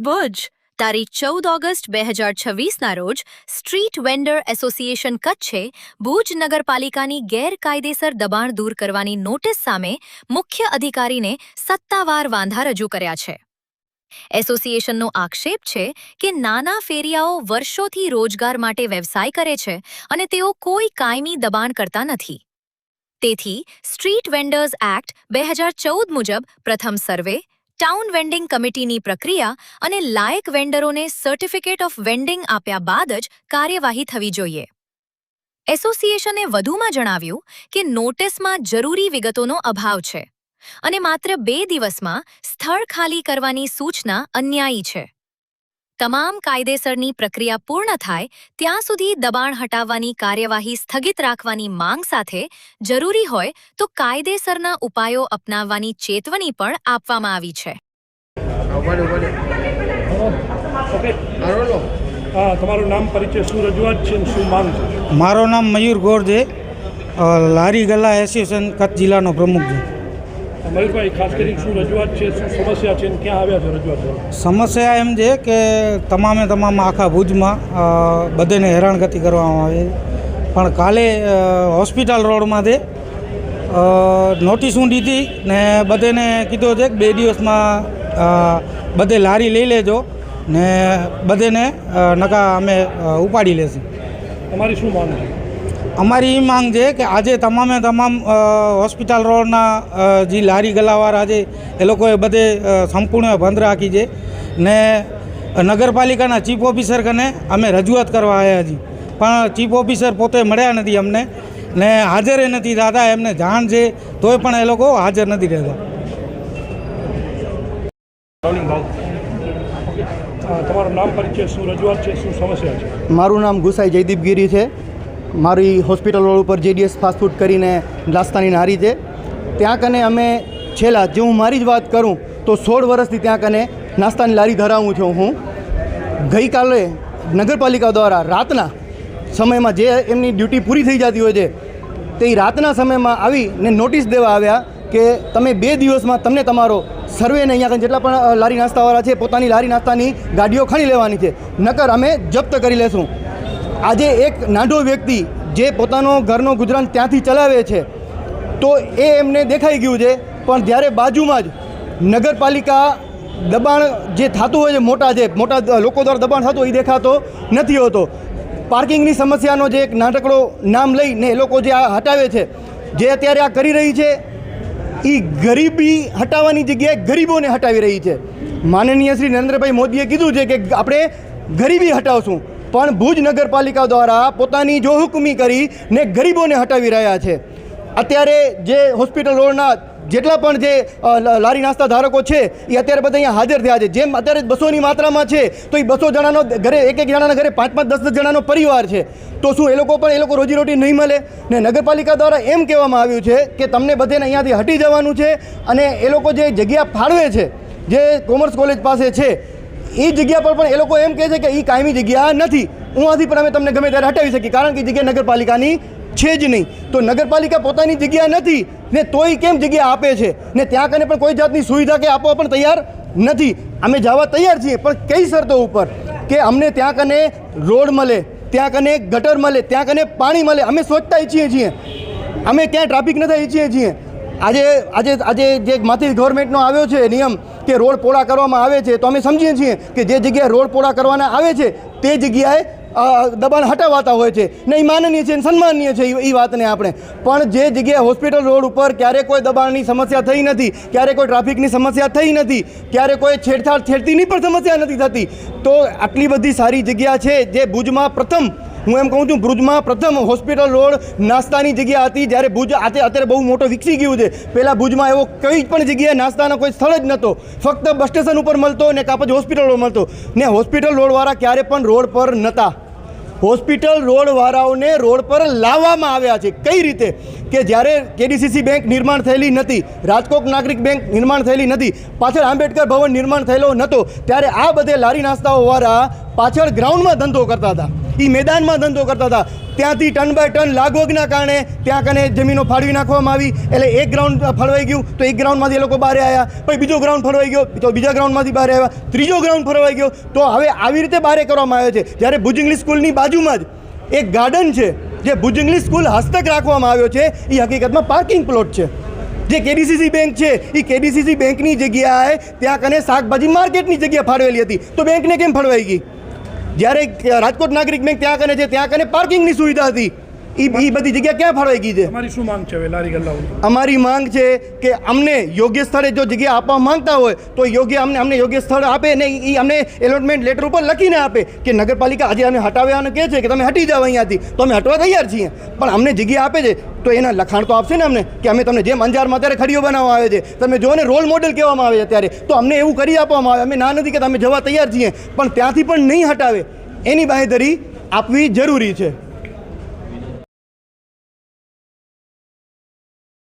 ભુજ તારીખ 14 ઓગસ્ટ 2026ના રોજ street vendor association કચ્છે Bhuj નગરપાલિકાની ગેરકાયદેસર દબાણ દૂર કરવાની નોટિસ સામે મુખ્ય અધિકારીને સત્તાવાર વાંધા રજૂ કર્યા છે. એસોસિએશનનો આક્ષેપ છે કે નાના ફેરિયાઓ વર્ષોથી રોજગાર માટે વ્યવસાય કરે છે અને તેઓ કોઈ કાયમી દબાણ કરતા નથી. તેથી સ્ટ્રીટ વેન્ડર્સ એક્ટ 2014 મુજબ પ્રથમ સર્વે, ટાઉન વેન્ડિંગ કમિટીની પ્રક્રિયા અને લાયક વેન્ડરોને સર્ટિફિકેટ ઓફ વેન્ડિંગ આપ્યા બાદ જ કાર્યવાહી થવી જોઈએ. એસોસિએશને વધુમાં જણાવ્યું કે નોટિસમાં જરૂરી વિગતોનો અભાવ છે અને માત્ર 2 દિવસમાં સ્થળ ખાલી કરવાની સૂચના અન્યાયી છે. તમામ કાયદેસરની પ્રક્રિયા પૂર્ણ થાય ત્યાં સુધી દબાણ હટાવવાની કાર્યવાહી સ્થગિત રાખવાની માંગ સાથે જરૂરી હોય તો કાયદેસરના ઉપાયો અપનાવવાની ચેતવણી પણ આપવામાં આવી છે. તમારું નામ, પરિચય, શું રજૂઆત છે, શું માંગ છે? મારું નામ મયુર ગોર છે, લારી ગલ્લા એસોસિએશન કચ્છ જિલ્લાનો પ્રમુખ છું. મયુરભાઈ, ખાસ કરીને શું રજૂઆત છે, શું સમસ્યા છે, ક્યાં આવ્યા છે રજૂઆત? સમસ્યા એમ છે કે તમામ આખા ભુજમાં બધાને હેરાનગતિ કરવામાં આવે પણ કાલે હોસ્પિટલ રોડમાંથી નોટિસું દીધી ને બધાને કીધું છે કે 2 દિવસમાં બધે લારી લઈ લેજો ને બધાને નકા અમે ઉપાડી લેશું. તમારી શું માંગ છે? અમારી એ માંગ છે કે આજે તમામ હોસ્પિટલ રોડના જે લારી ગલ્લાવાળા છે એ લોકોએ બધે સંપૂર્ણ બંધ રાખી છે ને નગરપાલિકાના ચીફ ઓફિસર કને અમે રજૂઆત કરવા આવ્યા છીએ પણ ચીફ ઓફિસર પોતે મળ્યા નથી અમને ને હાજર નથી થતા. એમને જાણ છે તોય પણ એ લોકો હાજર નથી રહેતા. તમારું નામ, પરિચય, શું રજૂઆત છે, શું સમસ્યા છે? મારું નામ ગુસાઈ જયદીપગીરી છે. મારી હોસ્પિટલ રોડ ઉપર JDS ફાસ્ટ ફૂડ કરીને નાસ્તાની નારી છે. ત્યાં કને અમે છેલ્લા, જો હું મારી જ વાત કરું તો 16 વર્ષથી ત્યાં કને નાસ્તાની લારી ધરાવું છું. હું ગઈકાલે નગરપાલિકા દ્વારા રાતના સમયમાં જે એમની ડ્યુટી પૂરી થઈ જતી હોય છે તે રાતના સમયમાં આવીને નોટિસ દેવા આવ્યા કે તમે 2 દિવસમાં તમને તમારો સર્વેને અહીંયા જેટલા પણ લારી નાસ્તાવાળા છે પોતાની લારી નાસ્તાની ગાડીઓ ખણી લેવાની છે, નકર અમે જપ્ત કરી લેશું. આજે એક નાનો વ્યક્તિ જે પોતાનો ઘરનો ગુજરાન ત્યાંથી ચલાવે છે તો એ એમને દેખાઈ ગયું છે પણ જ્યારે બાજુમાં જ નગરપાલિકા દબાણ જે થતું હોય છે મોટા લોકો દ્વારા દબાણ થતું હોય એ દેખાતો નથી હોતો. પાર્કિંગની સમસ્યાનો જે એક નાનકડો નામ લઈને એ લોકો જે આ હટાવે છે, જે અત્યારે આ કરી રહી છે એ ગરીબી હટાવવાની જગ્યાએ ગરીબોને હટાવી રહી છે. માનનીય શ્રી નરેન્દ્રભાઈ મોદીએ કીધું છે કે આપણે ગરીબી હટાવશું પણ ભુજ નગરપાલિકા દ્વારા પોતાની જોહુકમી કરીને ગરીબોને હટાવી રહ્યા છે. અત્યારે જે હોસ્પિટલ રોડના જેટલા પણ જે લારી નાસ્તા ધારકો છે એ અત્યારે બધા અહીંયા હાજર થયા છે. જેમ અત્યારે 200ની માત્રામાં છે તો એ 200 જણાનો ઘરે એક જણાના ઘરે 5-5, 10-10 જણાનો પરિવાર છે તો શું એ લોકો રોજીરોટી નહીં મળે? ને નગરપાલિકા દ્વારા એમ કહેવામાં આવ્યું છે કે તમને બધાને અહીંયાથી હટી જવાનું છે અને એ લોકો જે જગ્યા ફાળવે છે જે કોમર્સ કોલેજ પાસે છે એ જગ્યા પર પણ એ લોકો એમ કહે છે કે એ કાયમી જગ્યા નથી. ઉहाँથી પણ અમે તમને ગમે ત્યારે હટાવી શકીએ કારણ કે જગ્યા નગરપાલિકાની છે જ નહીં. તો નગરપાલિકા પોતાની જગ્યા નથી ને તોય કેમ જગ્યા આપે છે ને ત્યાં કને પણ કોઈ જાતની સુવિધા કે આપવા પણ તૈયાર નથી. અમે જવા તૈયાર છીએ પણ કઈ શરતો ઉપર કે અમને ત્યાં કને રોડ મળે, ત્યાં કને ગટર મળે, ત્યાં કને પાણી મળે. અમે સ્વચ્છતા ઈચ્છીએ છીએ, અમે ક્યાંય ટ્રાફિક નથી ઈચ્છીએ છીએ. આજે જે માંથી ગવર્મેન્ટનો આવ્યો છે નિયમ કે રોડ પોળા કરવામાં આવે છે તો અમે સમજીએ છીએ કે જે જગ્યાએ રોડ પોળા કરવાના આવે છે તે જગ્યાએ દબાણ હટાવાતા હોય છે ને એ માનનીય છે, સન્માનનીય છે એ વાતને આપણે. પણ જે જગ્યાએ હોસ્પિટલ રોડ ઉપર ક્યારે કોઈ દબાણની સમસ્યા થઈ નથી, ક્યારે કોઈ ટ્રાફિકની સમસ્યા થઈ નથી, ક્યારે કોઈ છેડતીની પણ સમસ્યા નથી થતી, તો આટલી બધી સારી જગ્યા છે જે ભુજમાં પ્રથમ, હું એમ કહું છું ભુજમાં પ્રથમ હોસ્પિટલ રોડ નાસ્તાની જગ્યા હતી. જ્યારે ભુજ અત્યારે બહુ મોટો વિકસી ગયું છે. પહેલાં ભુજમાં એવો કઈ પણ જગ્યાએ નાસ્તાનો કોઈ સ્થળ જ નહોતો, ફક્ત બસ સ્ટેશન ઉપર મળતો ને કાં પછી હોસ્પિટલ રોડ મળતો ને હોસ્પિટલ રોડવાળા ક્યારે પણ રોડ પર નહોતા. હોસ્પિટલ રોડવાળાઓને રોડ પર લાવવામાં આવ્યા છે. કઈ રીતે કે જ્યારે KDCC બેંક નિર્માણ થયેલી નથી, રાજકોટ નાગરિક બેંક નિર્માણ થયેલી નથી, પાછળ આંબેડકર ભવન નિર્માણ થયેલો નહોતો, ત્યારે આ બધે લારી નાસ્તાઓવાળા પાછળ ગ્રાઉન્ડમાં ધંધો કરતા હતા, એ મેદાનમાં ધંધો કરતા હતા. ત્યાંથી ટન બાય ટન લાગવગના કારણે ત્યાં કને જમીનો ફાળવી નાખવામાં આવી, એટલે એક ગ્રાઉન્ડ ફળવાઈ ગયું તો એક ગ્રાઉન્ડમાંથી એ લોકો બહાર આવ્યા, પછી બીજો ગ્રાઉન્ડ ફળવાઈ ગયો તો બીજા ગ્રાઉન્ડમાંથી બહાર આવ્યા, ત્રીજો ગ્રાઉન્ડ ફળવાઈ ગયો, તો હવે આવી રીતે બહાર કરવામાં આવે છે. જ્યારે ભુજ ઇંગ્લિશ સ્કૂલની બાજુમાં જ એક ગાર્ડન છે જે ભુજ ઇંગ્લિશ સ્કૂલ હસ્તક રાખવામાં આવ્યો છે, એ હકીકતમાં પાર્કિંગ પ્લોટ છે. જે કેડીસીસી બેંક છે એ કેડીસીસી બેંકની જગ્યાએ ત્યાં કને શાકભાજી માર્કેટની જગ્યા ફાળવેલી હતી, તો બેંકને કેમ ફળવાઈ ગઈ? જ્યારે રાજકોટ નાગરિક બેંક ત્યાં કને છે ત્યાં કને પાર્કિંગની સુવિધા હતી, એ બધી જગ્યા ક્યાં ફાળવાઈ ગઈ છે? તમારી શું માંગ છે હવે લારી ગલ્લાઓની? અમારી માંગ છે કે અમને યોગ્ય સ્થળે જો જગ્યા આપવા માંગતા હોય તો અમને યોગ્ય સ્થળ આપે ને એ અમને એલોટમેન્ટ લેટર ઉપર લખીને આપે કે નગરપાલિકા આજે અમે હટાવ્યાને કહે છે કે તમે હટી જાઓ અહીંયાથી, તો અમે હટવા તૈયાર છીએ, પણ અમને જગ્યા આપે છે તો એના લખાણ તો આપશે ને અમને કે અમે તમને જેમ અંજારમાં અત્યારે ખડીઓ બનાવવા આવે છે, તમે જો ને રોલ મોડેલ કહેવામાં આવે છે અત્યારે, તો અમને એવું કરી આપવામાં આવે. અમે ના નથી કે તમે જવા તૈયાર છીએ, પણ ત્યાંથી પણ નહીં હટાવે એની બાંહેધરી આપવી જરૂરી છે.